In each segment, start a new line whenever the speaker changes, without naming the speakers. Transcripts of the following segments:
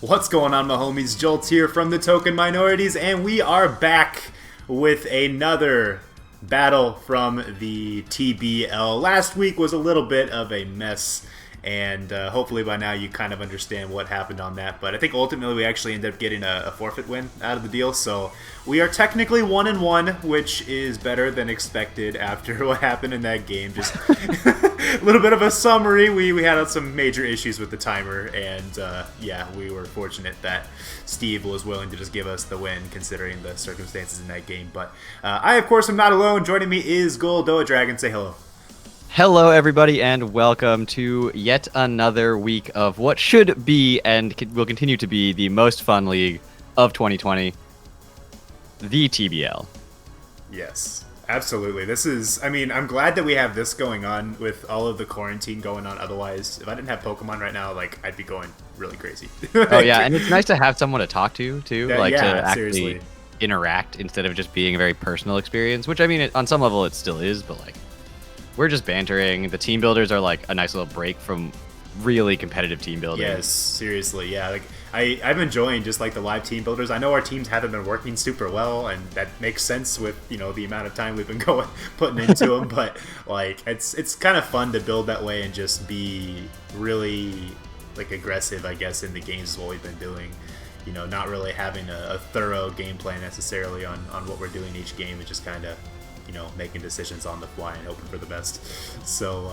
What's going on, my homies? Jolt here from the Token Minorities, and we are back with another battle from the TBL. Last week was a little bit of a mess, and hopefully by now you kind of understand what happened on that. But I think ultimately we actually ended up getting a forfeit win out of the deal, so we are technically 1-1, which is better than expected after what happened in that game. Just a little bit of a summary. We had some major issues with the timer, and yeah, we were fortunate that Steve was willing to just give us the win considering the circumstances in that game. But I, of course, am not alone. Joining me is Goldoa Dragon. Say hello.
Hello, everybody, and welcome to yet another week of what should be and will continue to be the most fun league of 2020, the TBL.
Yes, absolutely. This is, I mean, I'm glad that we have this going on with all of the quarantine going on. Otherwise, if I didn't have Pokemon right now, like, I'd be going really crazy.
Oh, yeah, and it's nice to have someone to talk to, too,
Yeah,
like
yeah,
to actually
seriously.
interact instead of just being a very personal experience, which, I mean, on some level it still is, but, like, we're just bantering. The team builders are, like, a nice little break from really competitive team building.
Yes, seriously, yeah. Like I'm enjoying just like the live team builders. I know our teams haven't been working super well, and that makes sense with the amount of time we've been putting into them. But like it's kind of fun to build that way and just be really like aggressive, I guess, in the games is what we've been doing. Not really having a thorough game plan necessarily on what we're doing each game. It's just kind of making decisions on the fly and hoping for the best. So,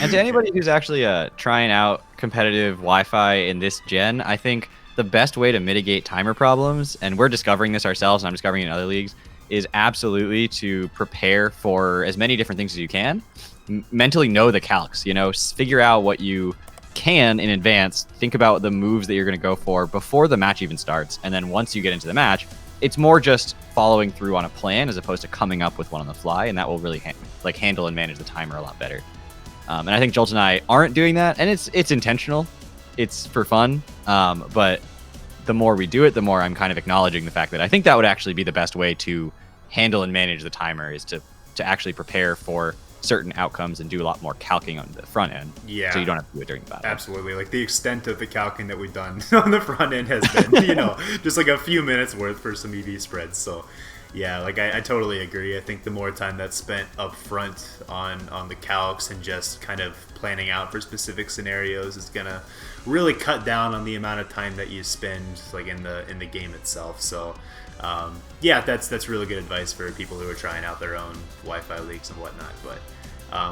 And to anybody who's actually trying out competitive Wi-Fi in this gen, I think the best way to mitigate timer problems, and we're discovering this ourselves and I'm discovering it in other leagues, is absolutely to prepare for as many different things as you can. Mentally know the calcs, figure out what you can in advance, think about the moves that you're going to go for before the match even starts, and then once you get into the match, it's more just following through on a plan as opposed to coming up with one on the fly, and that will really handle and manage the timer a lot better. And I think Jolt and I aren't doing that, and it's intentional. It's for fun, but the more we do it, the more I'm kind of acknowledging the fact that I think that would actually be the best way to handle and manage the timer is to actually prepare for certain outcomes and do a lot more calcing on the front end.
Yeah.
So you don't have to do it during the battle.
Absolutely. Like the extent of the calcing that we've done on the front end has been, just like a few minutes worth for some EV spreads. So yeah, like I totally agree. I think the more time that's spent up front on the calcs and just kind of planning out for specific scenarios is gonna really cut down on the amount of time that you spend like in the game itself. So yeah, that's really good advice for people who are trying out their own Wi-Fi leagues and whatnot. But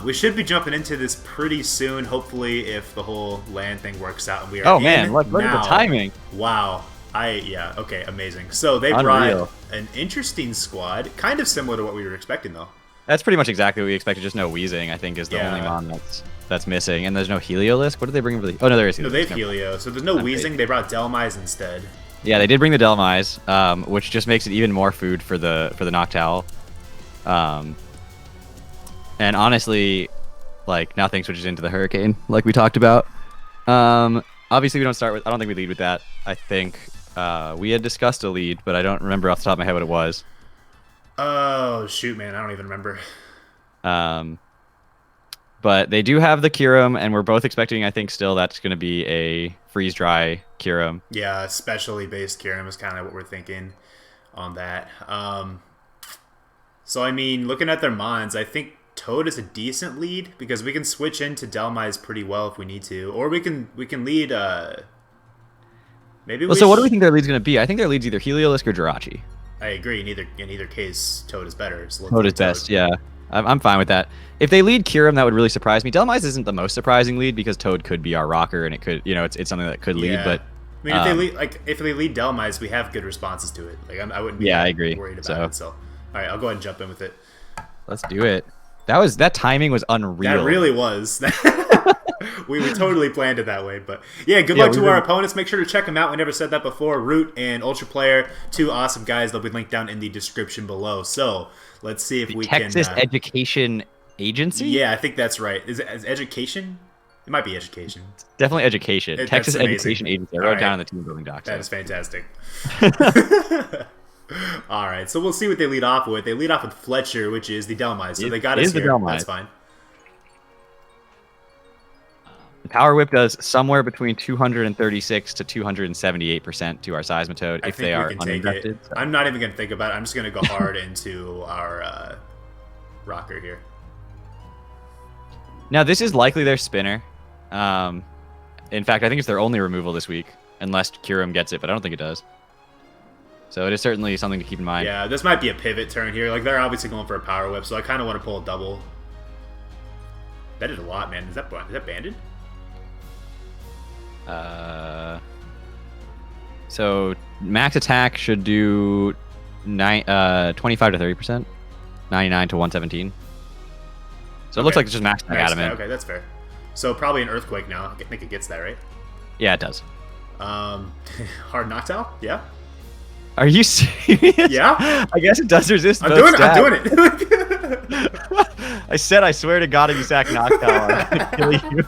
we should be jumping into this pretty soon, hopefully, if the whole LAN thing works out. And we are
Oh man, look at the timing.
Wow. Yeah, okay, amazing. So they
Unreal.
brought an interesting squad, kind of similar to what we were expecting, though.
That's pretty much exactly what we expected. Just no wheezing, I think, is the only mon that's missing. And there's no Heliolisk. What did they bring for the? Oh no, there is.
No, they have Helio. So there's no wheezing. They brought Delmise instead.
Yeah, they did bring the Delmise, which just makes it even more food for the Noctowl. And honestly, like nothing switches into the Hurricane, like we talked about. Obviously, we don't start with. I don't think we lead with that. I think we had discussed a lead, but I don't remember off the top of my head what it was.
Oh shoot, man, I don't even remember.
But they do have the Kyurem, and we're both expecting, I think, still that's going to be a freeze-dry Kyurem.
Yeah, specially based Kyurem is kind of what we're thinking on that. So, I mean, looking at their mons, I think Toad is a decent lead because we can switch into Delmise pretty well if we need to. Or we can lead... maybe.
Well, so what do we think their lead's going to be? I think their lead's either Heliolisk or Jirachi.
I agree. In either case, Toad is better. So
Toad is best, yeah. I'm fine with that. If they lead Kyurem, that would really surprise me. Delmise isn't the most surprising lead because Toad could be our rocker, and it could, it's something that could lead. But
I mean, if they lead Delmise, we have good responses to it. Like I wouldn't be
I agree.
worried about it. So, all right, I'll go ahead and jump in with it.
Let's do it. That timing was unreal.
That really was. We totally planned it that way, but yeah, good luck to our opponents. Make sure to check them out. We never said that before. Root and Ultra Player, two awesome guys. They'll be linked down in the description below. So let's see if we can.
Texas Education Agency?
Yeah, I think that's right. Is education? It might be education.
It's definitely education. Texas Education Agency. I wrote down on the team building docs.
That is fantastic. All right, so we'll see what they lead off with. They lead off with Fletcher, which is the Delmise. So they got us here. That's fine.
Power Whip does somewhere between 236 to 278% to our Seismitoad if they are uninvested. So.
I'm not even going to think about it. I'm just going to go hard into our rocker here.
Now, this is likely their spinner. In fact, I think it's their only removal this week, unless Kyurem gets it, but I don't think it does. So it is certainly something to keep in mind.
Yeah, this might be a pivot turn here. Like, they're obviously going for a Power Whip, so I kind of want to pull a double. That did a lot, man. Is that banded?
So max attack should do 25 to 30%, 99 to 117. So it looks like it's just max attack adamant.
Okay, that's fair. So probably an Earthquake now. I think it gets that, right?
Yeah, it does.
Hard Noctowl? Yeah.
Are you serious?
Yeah.
I guess it does resist.
I'm doing it.
I said, I swear to God, if you sack Noctowl, I'm gonna kill you.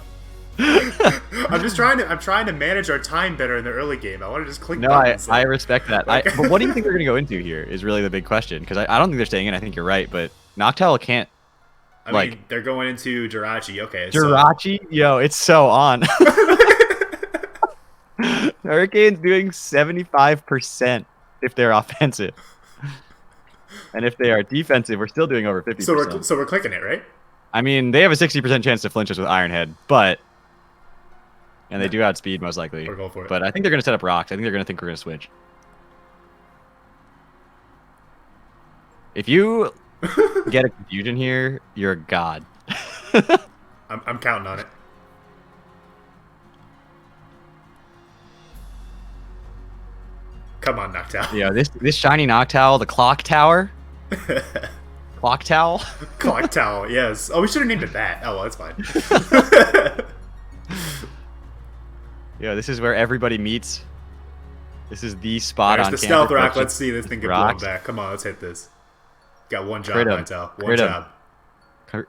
I'm trying to manage our time better in the early game. I want to just click.
No, I respect that. But what do you think they're going to go into here? Is really the big question, because I don't think they're staying in. I think you're right, but Noctowl can't.
I mean, they're going into Jirachi. Okay.
Jirachi, yo, it's so on. Hurricane's doing 75% if they're offensive, and if they are defensive, we're still doing over 50%.
So we're clicking it, right?
I mean, they have a 60% chance to flinch us with Iron Head, but. And they do outspeed, most likely.
Or go for it.
But I think they're going to set up rocks. I think they're going to think we're going to switch. If you get a confusion here, you're a god.
I'm counting on it. Come on, Noctowl.
Yeah, this shiny Noctowl, the Clock Tower. Clock Towel?
Clock Tower, yes. Oh, we should have named it that. Oh, well, that's fine.
Yeah, this is where everybody meets. This is the spot on
the Stealth Rock. Let's see this thing get blown back. Come on, let's hit this. Got one job, Noctowl. One job.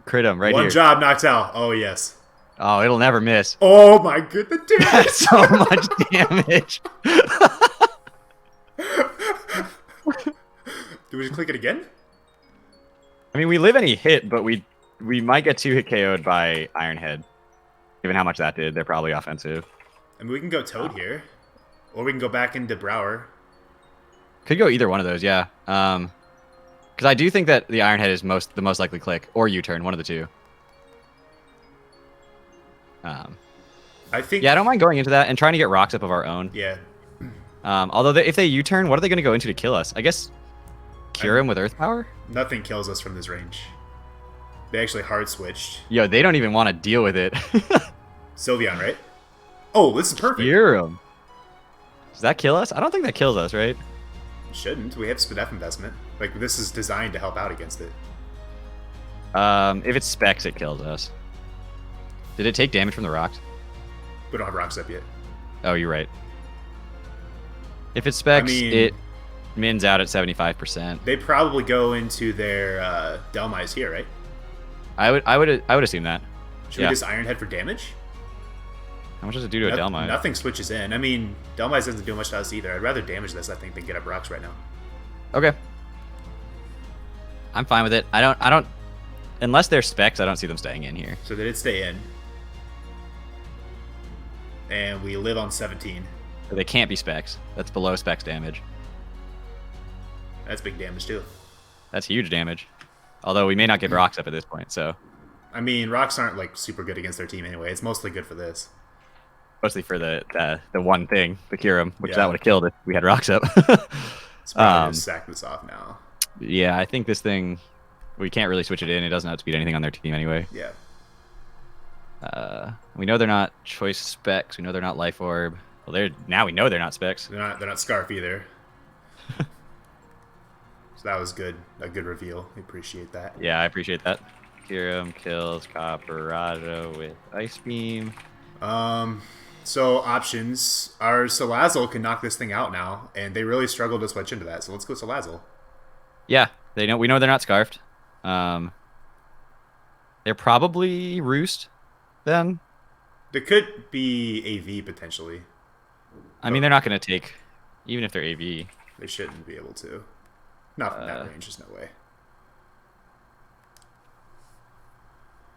Crit him right here.
One job, Noctowl. Oh, yes.
Oh, it'll never miss.
Oh, my goodness.
That's so much damage.
Do we just click it again?
I mean, we live any hit, but we might get 2-hit KO'd by Iron Head. Given how much that did, they're probably offensive.
I mean, we can go Toad here. Or we can go back into Brower.
Could go either one of those, yeah. Because I do think that the Iron Head is the most likely click. Or U-turn, one of the two.
I think...
Yeah, I don't mind going into that and trying to get rocks up of our own.
Yeah.
Although, if they U-turn, what are they going to go into to kill us? I guess cure him with Earth Power?
Nothing kills us from this range. They actually hard switched.
Yo, they don't even want to deal with it.
Sylveon, right? Oh, this is perfect.
Cure him. Does that kill us? I don't think that kills us, right?
It shouldn't. We have Spadef investment. Like, this is designed to help out against it.
If it specs, it kills us. Did it take damage from the rocks?
We don't have rocks up yet.
Oh, you're right. If it specs, it mins out at 75%.
They probably go into their Delmise here, right?
I would assume that.
Should we just Iron Head for damage?
How much does it do to a Delmise?
Nothing switches in. I mean, Delmise doesn't do much to us either. I'd rather damage this, I think, than get up rocks right now.
Okay. I'm fine with it. I don't unless they're specs, I don't see them staying in here.
So they did stay in. And we live on 17.
So they can't be specs. That's below specs damage.
That's big damage too.
That's huge damage. Although we may not get rocks up at this point, so.
I mean, rocks aren't like super good against their team anyway. It's mostly good for this.
Mostly for the one thing, the Kyurem, which that would have killed if we had rocks up.
Let's probably just sack this off now.
Yeah, I think this thing, we can't really switch it in. It doesn't outspeed anything on their team anyway.
Yeah.
We know they're not choice specs. We know they're not life orb. Well, now we know they're not specs.
They're not Scarf either. So that was good. A good reveal. We appreciate that.
Yeah, I appreciate that. Kyurem kills Caparado with Ice Beam.
So options. Our Salazzle can knock this thing out now, and they really struggle to switch into that. So let's go Salazzle.
Yeah, we know they're not Scarfed. They're probably Roost then.
There could be AV potentially.
I mean, they're not going to take, even if they're AV.
They shouldn't be able to. Not from that range, there's no way.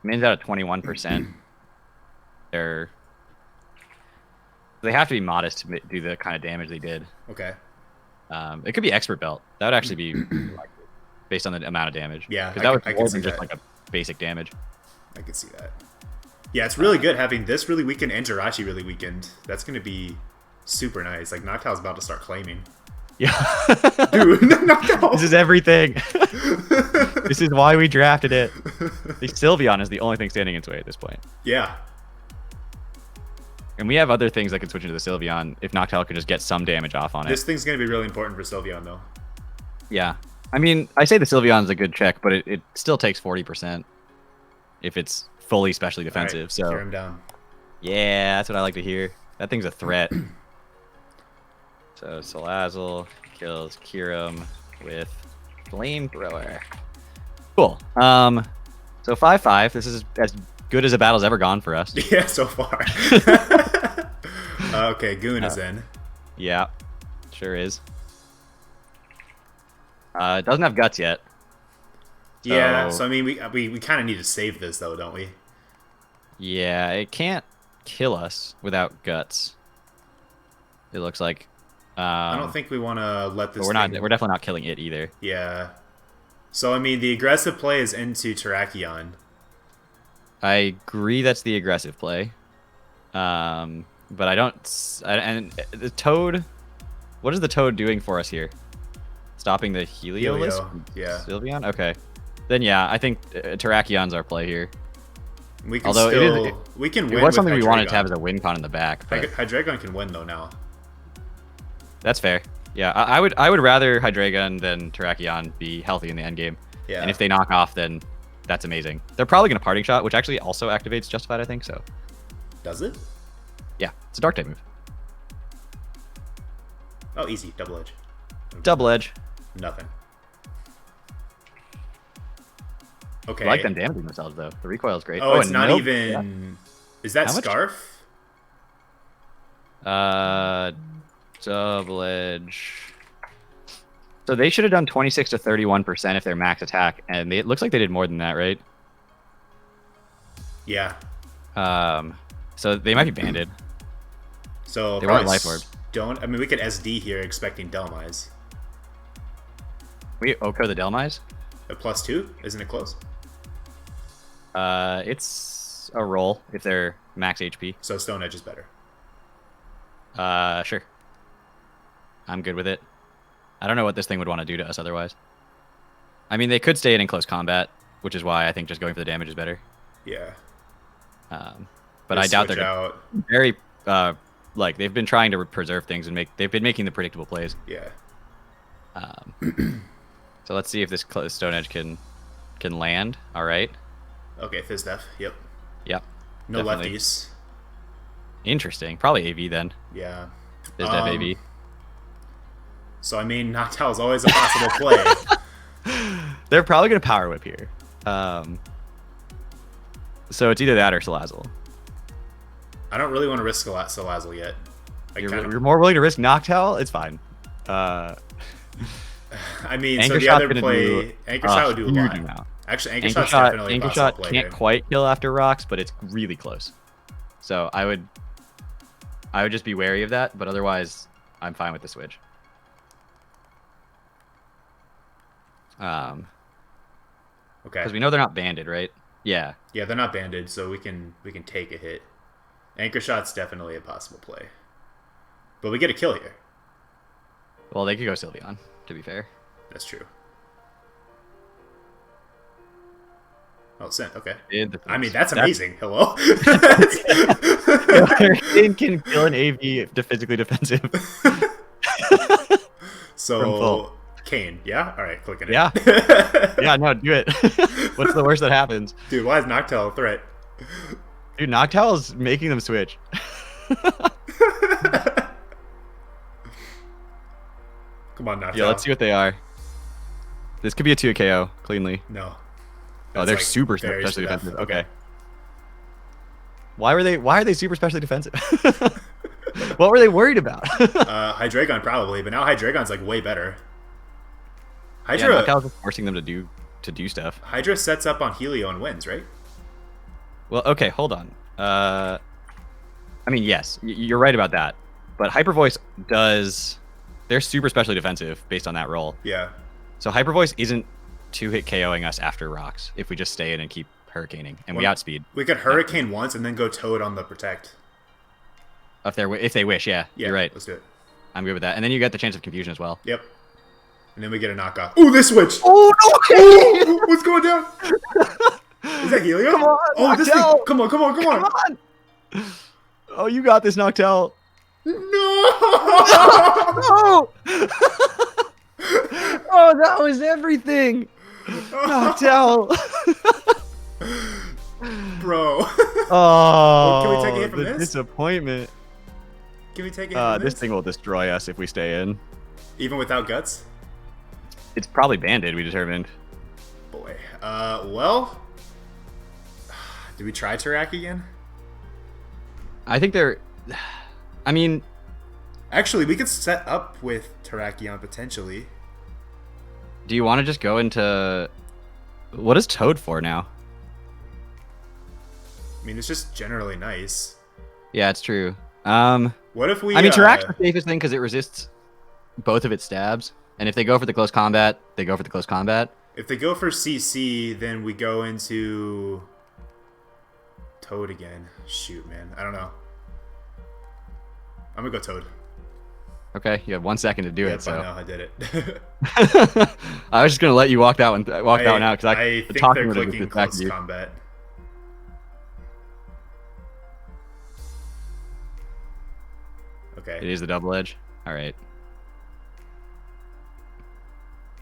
Mins out at 21%. They're They have to be modest to do the kind of damage they did.
Okay.
It could be expert belt. That would actually be like, based on the amount of damage.
Yeah,
because that was more than just like a basic damage.
I can see that. Yeah, it's really good having this really weakened and Jirachi really weakened. That's going to be super nice. Like, Noctowl's about to start claiming.
Yeah.
Dude, Noctowl!
This is everything. This is why we drafted it. The Sylveon is the only thing standing in its way at this point.
Yeah.
And we have other things that can switch into the Sylveon if Noctowl could just get some damage off on it.
This thing's going to be really important for Sylveon, though.
Yeah. I mean, I say the Sylveon's a good check, but it still takes 40% if it's fully specially defensive.
Right,
so
tear him down.
Yeah, that's what I like to hear. That thing's a threat. So Salazzle kills Kyurem with Flamethrower. Cool. So 5-5. This is as good as a battle's ever gone for us.
Yeah, so far. Okay, Goon is in.
Yeah, sure is. It doesn't have guts yet.
Yeah, so I mean, we kind of need to save this, though, don't we?
Yeah, it can't kill us without guts. It looks like.
I don't think we want to let this.
We're definitely not killing it either.
Yeah. So I mean, the aggressive play is into Terrakion.
I agree that's the aggressive play. But I don't. And the Toad. What is the Toad doing for us here? Stopping the Heliolisk?
Yeah.
Sylveon? Okay. Then yeah, I think Terrakion's our play here.
We can
Although
we can win.
It was something
with
we wanted to have as a win con in the back. But
Hydreigon can win though now.
That's fair. Yeah, I would rather Hydreigon than Terrakion be healthy in the end game.
Yeah.
And if they knock off, then that's amazing. They're probably gonna Parting Shot, which actually also activates Justified, I think. So.
Does it?
Yeah, it's a Dark type move.
Oh, easy. Double Edge.
Double Edge.
Nothing. Okay.
I like them damaging themselves though. The recoil is great.
Oh, it's not
nope.
even. Yeah. Is that Scarf?
Double Edge. So they should have done 26 to 31% if they're max attack, and it looks like they did more than that, right?
Yeah.
So they might be banded.
So
they weren't Life Orb.
I mean, we could SD here expecting Delmise.
We Oko the Delmise?
A +2? Isn't it close?
It's a roll if they're max HP.
So Stone Edge is better.
Sure. I'm good with it. I don't know what this thing would want to do to us otherwise. I mean, they could stay in close combat, which is why I think just going for the damage is better.
Yeah.
But I doubt they're very like they've been trying to preserve things and they've been making the predictable plays.
Yeah.
So let's see if this Stone Edge can land. All right.
Okay, Fizdef. Yep.
Yep.
No
definitely.
lefties.
Interesting. Probably AV then.
Yeah.
Fizdef AV.
So I mean, Noctowl is always a possible play.
They're probably gonna Power Whip here. So it's either that or Salazzle.
I don't really want to risk Salazzle yet.
You're more willing to risk Noctowl? It's fine.
I mean,
Anchor
so the
Shot's
other play, Anchor Shot would do a lot.
Amount.
Actually, Anchor Shot's definitely a possible play.
Can't quite kill after rocks, but it's really close. So I would just be wary of that, but otherwise, I'm fine with the switch.
Okay.
Because we know they're not banded, right? Yeah.
Yeah, they're not banded, so we can take a hit. Anchor Shot's definitely a possible play. But we get a kill here.
Well, they could go Sylveon, to be fair.
That's true. Oh, sent. Okay. I mean, that's amazing. Hello?
Kane can kill an AV physically defensive.
So, Kane, yeah? All right, clicking it.
Yeah. Yeah, no, do it. What's the worst that happens?
Dude, why is Noctowl a threat?
Dude, Noctowl is making them switch.
Come on, Noctowl.
Yeah, let's see what they are. This could be a 2 KO, cleanly.
No.
Oh, they're
like
super specially defensive. Okay. Why are they super specially defensive? What were they worried about?
Hydreigon probably, but now Hydreigon's like way better. Hydra.
Yeah, Noctowl's forcing them to do stuff.
Hydra sets up on Helio and wins, right?
Well, okay, hold on. I mean, yes, you're right about that. But Hyper Voice does... They're super specially defensive based on that roll.
Yeah.
So Hyper Voice isn't 2-hit KOing us after rocks if we just stay in and keep Hurricaning. And we outspeed.
We could Hurricane once and then go Toad on the Protect.
If they wish, yeah. You're right.
Let's do it.
I'm good with that. And then you get the chance of confusion as well.
Yep. And then we get a knockoff. Ooh, this switch!
Oh, no!
Ooh, what's going down? Is that Helio?
Come on,
oh, this thing!
Noctowl!
Come on!
Oh, you got this, Noctowl.
No!
No! Oh, that was everything. Noctowl.
Bro.
Oh,
can we take a hit from
the
this?
Disappointment.
Can we take a hit from
this thing will destroy us if we stay in.
Even without guts?
It's probably banded, we determined.
Boy. Well... Do we try Tarak again?
I think they're... I mean...
Actually, we could set up with Terrakion potentially.
Do you want to just go into... What is Toad for now?
I mean, it's just generally nice.
Yeah, it's true.
What if we...
I mean, Tarak's the safest thing because it resists both of its stabs. And if they go for the close combat, they go for the close combat.
If they go for CC, then we go into... Toad again. Shoot, man. I don't know. I'm gonna go Toad.
Okay, you have 1 second to do it. So
I know, I did it.
I was just gonna let you walk that one out because
I think they're clicking close combat. Okay.
It is the double edge. All right.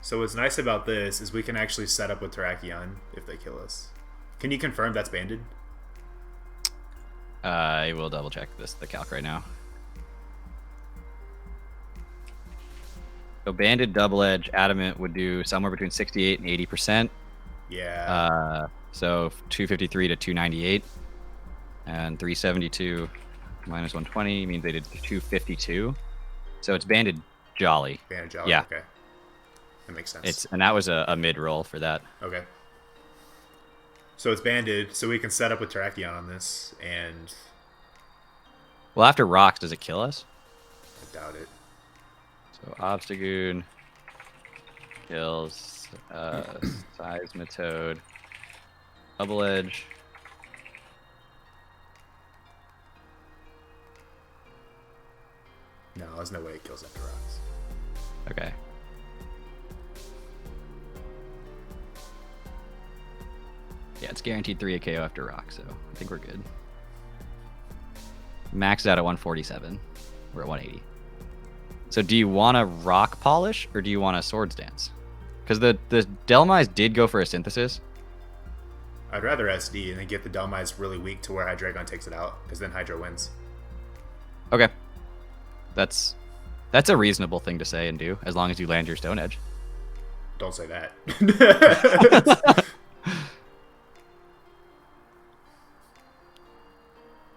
So what's nice about this is we can actually set up with Terrakion if they kill us. Can you confirm that's banded?
I will double check the calc right now. So banded double edge adamant would do somewhere between 68 and 80%.
Yeah.
So 253 to 298, and 372 minus 120 means they did 252. So it's banded jolly.
Banded jolly.
Yeah.
Okay. That makes sense.
And that was a mid roll for that.
Okay. So it's banded, so we can set up with Terrakion on this, and...
Well, after rocks, does it kill us?
I doubt it.
So Obstagoon kills Seismitoad, Double Edge.
No, there's no way it kills after rocks.
Okay. Yeah, it's guaranteed 3 KO after rock, so I think we're good. Maxed out at 147. We're at 180. So do you want a rock polish or do you want a swords dance? Because the Delmise did go for a synthesis.
I'd rather SD and then get the Delmise really weak to where Hydreigon takes it out, because then Hydro wins.
Okay. That's a reasonable thing to say and do, as long as you land your Stone Edge.
Don't say that.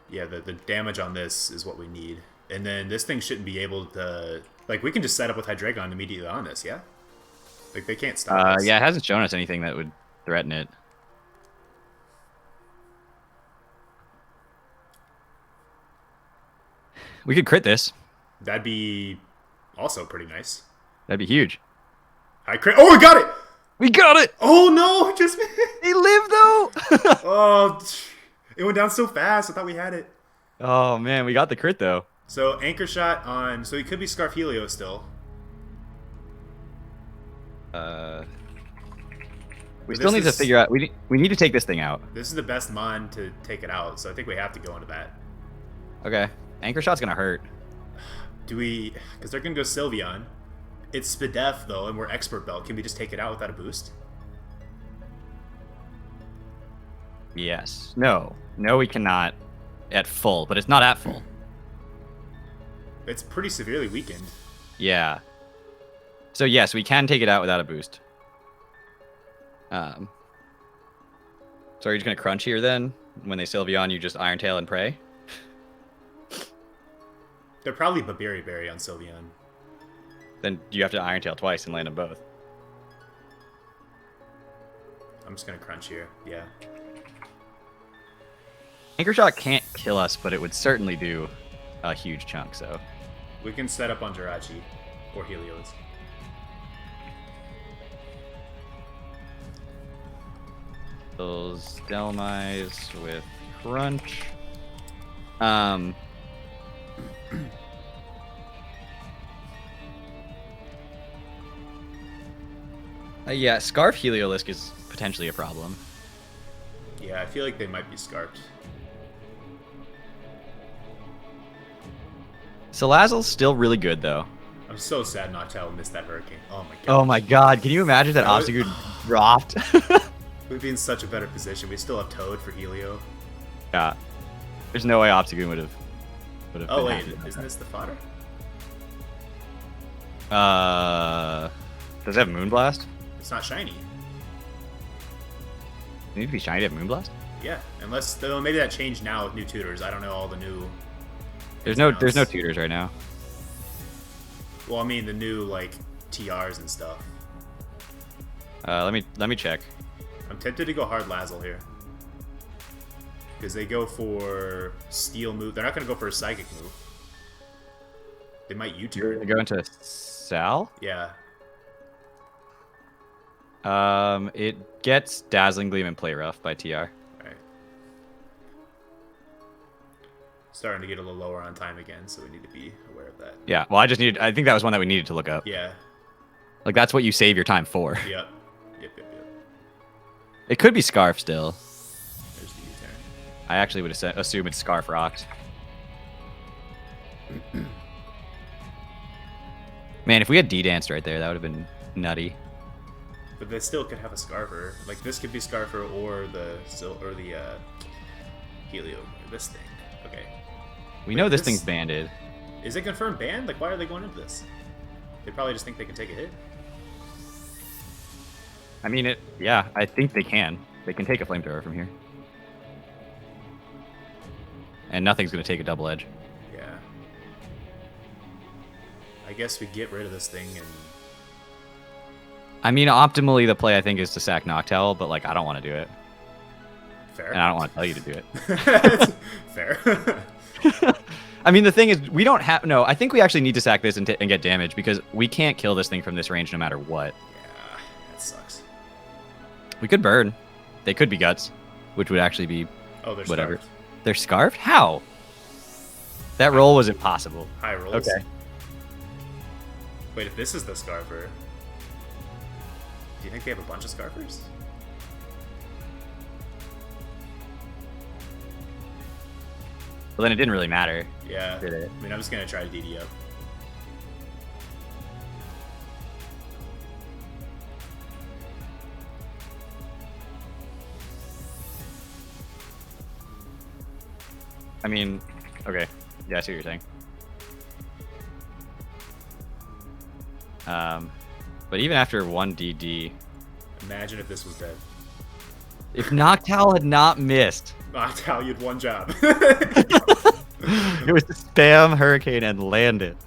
Yeah, the damage on this is what we need. And then this thing shouldn't be able to... Like, we can just set up with Hydreigon immediately on this, yeah? Like, they can't stop us.
Yeah, it hasn't shown us anything that would threaten it. We could crit this.
That'd be also pretty nice.
That'd be huge.
I crit... Oh, we got it!
We got it!
Oh, no! Just...
They live, though!
Oh, it went down so fast. I thought we had it.
Oh, man, we got the crit, though.
So, Anchor Shot on... So, he could be Scarf Helio still.
We still need to figure out... We need to take this thing out.
This is the best mon to take it out, so I think we have to go into that.
Okay. Anchor Shot's gonna hurt.
Do we... Because they're gonna go Sylveon. It's Spadef, though, and we're Expert Belt. Can we just take it out without a boost?
Yes. No. No, we cannot at full, but it's not at full.
It's pretty severely weakened.
Yeah. So yes, we can take it out without a boost. So are you just gonna crunch here then? When they Sylveon, you just Iron Tail and pray?
They're probably Berry on Sylveon.
Then you have to Iron Tail twice and land them both.
I'm just gonna crunch here, yeah.
Anchor Shot can't kill us, but it would certainly do a huge chunk, so.
We can set up on Jirachi or Helios.
Those Delmise with Crunch. Yeah, Scarf Heliolisk is potentially a problem.
Yeah, I feel like they might be scarfed.
Salazzle's still really good, though.
I'm so sad Noctowl missed that Hurricane. Oh my god.
Oh my god, can you imagine that Obstagoon dropped?
We'd be in such a better position. We still have Toad for Helio.
Yeah. There's no way Obstagoon would have
Oh wait, isn't this the fodder?
Does it have Moonblast?
It's not shiny.
It need to be shiny to have Moonblast?
Yeah, unless though maybe that changed now with new tutors. I don't know all the new.
There's no tutors right now.
Well, I mean the new like TRs and stuff.
Let me check.
I'm tempted to go hard Lazzle here. Because they go for Steel move. They're not going to go for a Psychic move. They might
You're
U-turn.
gonna go into Sal?
Yeah.
It gets Dazzling Gleam and Play Rough by TR.
Alright. Starting to get a little lower on time again, so we need to be aware of that.
Yeah, well, I think that was one that we needed to look up.
Yeah.
Like, that's what you save your time for.
Yep. Yep.
It could be Scarf still.
There's the U-turn.
I actually would assume it's Scarf Rocks. Man, if we had D-Danced right there, that would have been nutty.
But they still could have a Scarfer. Like, this could be Scarfer or the Helio. This thing. Okay.
We know this thing's banded.
Is it confirmed banned? Like, why are they going into this? They probably just think they can take a hit.
I mean, yeah, I think they can. They can take a Flamethrower from here. And nothing's going to take a Double Edge.
Yeah. I guess we get rid of this thing and...
I mean, optimally, the play, I think, is to sack Noctowl, but, like, I don't want to do it.
Fair.
And I don't want to tell you to do it.
Fair.
I mean, the thing is, we don't have... No, I think we actually need to sack this and get damage, because we can't kill this thing from this range no matter what.
Yeah, that sucks.
We could burn. They could be Guts, which would actually be
Oh, they're
whatever.
Scarfed.
They're Scarfed? How? That roll was impossible.
High rolls.
Okay.
Wait, if this is the Scarfer... Do you think they have a bunch of Scarfers?
Well, then it didn't really matter.
Yeah.
Did it?
I mean, I'm just going to try to DD up.
I mean, okay. Yeah, I see what you're saying. But even after 1 DD...
Imagine if this was dead.
If Noctowl had not missed...
Noctowl, you had one job.
It was to spam Hurricane and land it.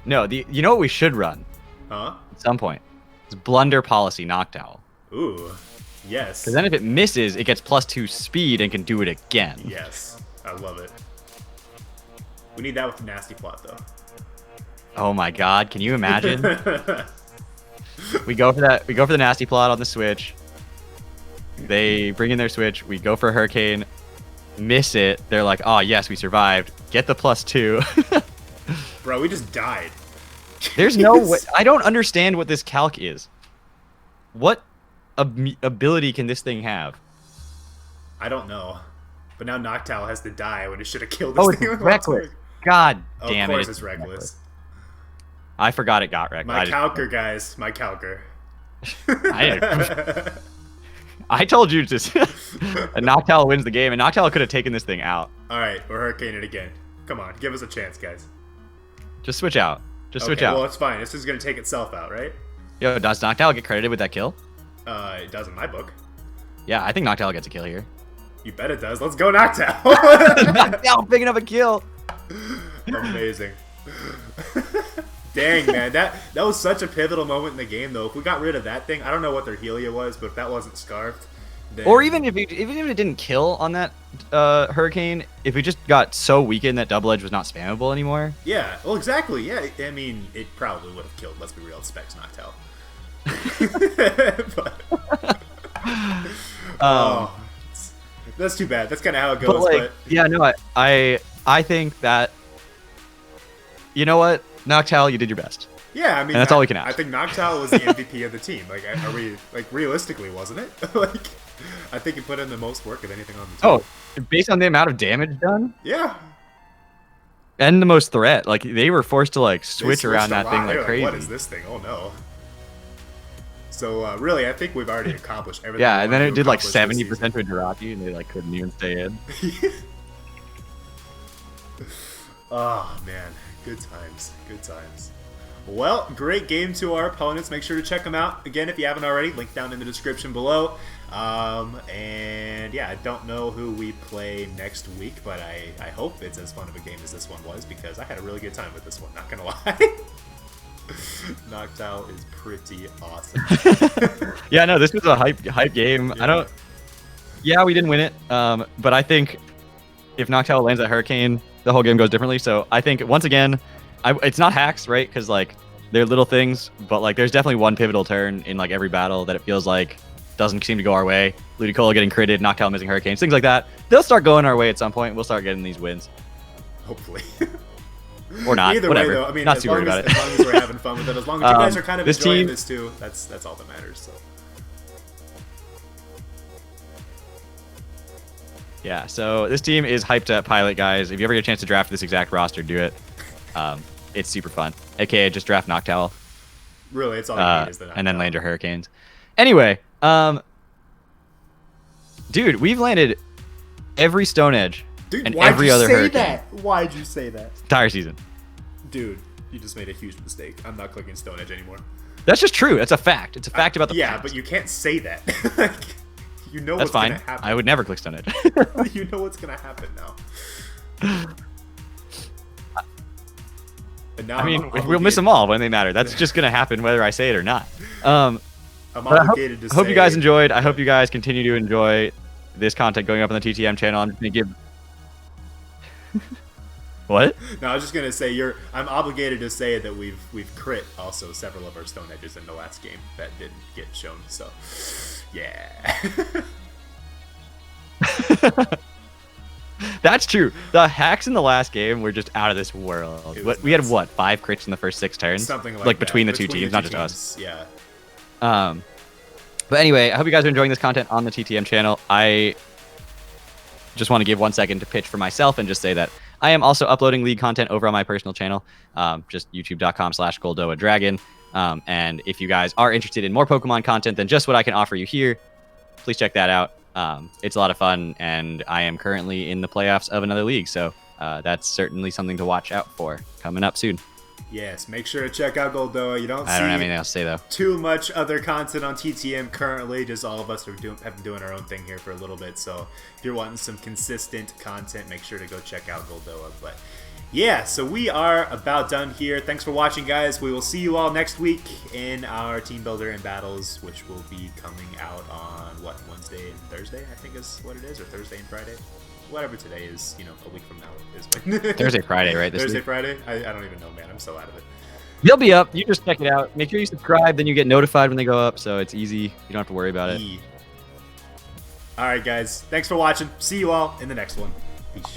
No, you know what we should run?
Huh?
At some point. It's Blunder Policy Noctowl.
Ooh. Yes.
Because then if it misses, it gets +2 speed and can do it again.
Yes. I love it. We need that with the Nasty Plot, though.
Oh my god, can you imagine? We go for that. We go for the Nasty Plot on the Switch. They bring in their Switch. We go for a Hurricane. Miss it. They're like, oh yes, we survived. Get the +2.
Bro, we just died.
There's no way. I don't understand what this calc is. What ability can this thing have?
I don't know. But now Noctowl has to die when it should have killed this
Oh,
thing.
it's reckless. God damn it.
Of course it's reckless.
I forgot it got reckless.
My calcer, guys. My calcer.
I told you to. Noctowl wins the game, and Noctowl could have taken this thing out.
Alright, we're Hurricane it again. Come on, give us a chance, guys.
Just switch out. Just switch
Okay,
out.
well, it's fine. This is going to take itself out, right?
Yo, does Noctowl get credited with that kill?
It does in my book.
Yeah, I think Noctowl gets a kill here.
You bet it does. Let's go, Noctowl!
Noctowl picking up a kill!
Amazing. Dang, man. That was such a pivotal moment in the game, though. If we got rid of that thing, I don't know what their Helia was, but if that wasn't Scarfed,
Or even if it didn't kill on that hurricane, if it just got so weakened that double edge was not spammable anymore.
Yeah, well, exactly. Yeah, I mean, it probably would have killed. Let's be real, Specs Noctowl. That's too bad. That's kind of how it goes. But
yeah, no, I think that, you know what, Noctowl, you did your best.
Yeah, I mean,
and that's all we can ask.
I think Noctowl was the MVP of the team. Like, are we realistically, wasn't it? Like, I think he put in the most work of anything on the team.
Oh, based on the amount of damage done.
Yeah.
And the most threat. Like, they were forced to like switch around that thing like crazy.
What is this thing? Oh no. So really, I think we've already accomplished everything.
Yeah, and then it did like 70% to a Jiraki, and they like couldn't even stay in.
Oh man, good times, good times. Well, great game to our opponents. Make sure to check them out again if you haven't already. Link down in the description below. And yeah, I don't know who we play next week, but I hope it's as fun of a game as this one was, because I had a really good time with this one. Not gonna lie. Noctowl is pretty awesome.
Yeah, no, this was a hype game.
Yeah.
Yeah, we didn't win it, but I think if Noctowl lands that hurricane, the whole game goes differently. So I think once again, it's not hacks, right? Because like they're little things, but like there's definitely one pivotal turn in like every battle that it feels like doesn't seem to go our way. Ludicolo getting critted, Noctowl missing hurricanes, things like that. They'll start going our way at some point. We'll start getting these wins.
Hopefully.
Or not.
Either
whatever.
way, though, I mean,
not too worried about it.
As long as we're having fun with it, as long as you guys are kind of enjoying this too, that's all that matters. So.
Yeah, so this team is hyped up pilot, guys. If you ever get a chance to draft this exact roster, do it. It's super fun. AKA just draft Noctowl.
Really, it's all you need is the Noctowl.
And then land your hurricanes. Anyway, dude, we've landed every Stone Edge.
Dude,
and every other hurricane.
That? Why'd you say that?
Entire season.
Dude, you just made a huge mistake. I'm not clicking Stone Edge anymore.
That's just true. That's a fact. It's a fact about the
Yeah,
past.
but you can't say that. Like, you know
that's
what's
fine.
Gonna happen.
I would never click Stone Edge.
You know what's gonna happen now. And now
I mean, we'll miss them all when they matter. That's just gonna happen whether I say it or not.
I'm obligated to say.
I hope you guys enjoyed. I hope you guys continue to enjoy this content going up on the TTM channel. I'm just gonna give. What?
No, I was just gonna say I'm obligated to say that we've crit also several of our Stone Edges in the last game that didn't get shown. So, yeah.
That's true. The hacks in the last game were just out of this world. We had what, 5 crits in the first 6 turns?
Something like that.
Between the two teams, not just us.
Yeah.
But anyway, I hope you guys are enjoying this content on the TTM channel. I just want to give 1 second to pitch for myself and just say that I am also uploading League content over on my personal channel, just youtube.com/GoldoaDragon. And if you guys are interested in more Pokemon content than just what I can offer you here, please check that out. It's a lot of fun, and I am currently in the playoffs of another league, so that's certainly something to watch out for coming up soon.
Yes, make sure to check out Goldoa. You don't
I don't have anything else to say, though.
Too much other content on TTM currently. Just all of us have been doing our own thing here for a little bit. So if you're wanting some consistent content, make sure to go check out Goldoa. But yeah, so we are about done here. Thanks for watching, guys. We will see you all next week in our Team Builder and Battles, which will be coming out on, what, Wednesday and Thursday, I think is what it is, or Thursday and Friday? Whatever today is, a week from now is when.
Thursday, Friday, right?
Thursday,
week?
Friday? I don't even know, man. I'm so out of it.
They'll be up. You just check it out. Make sure you subscribe, then you get notified when they go up, so it's easy. You don't have to worry about it.
All right, guys. Thanks for watching. See you all in the next one. Peace.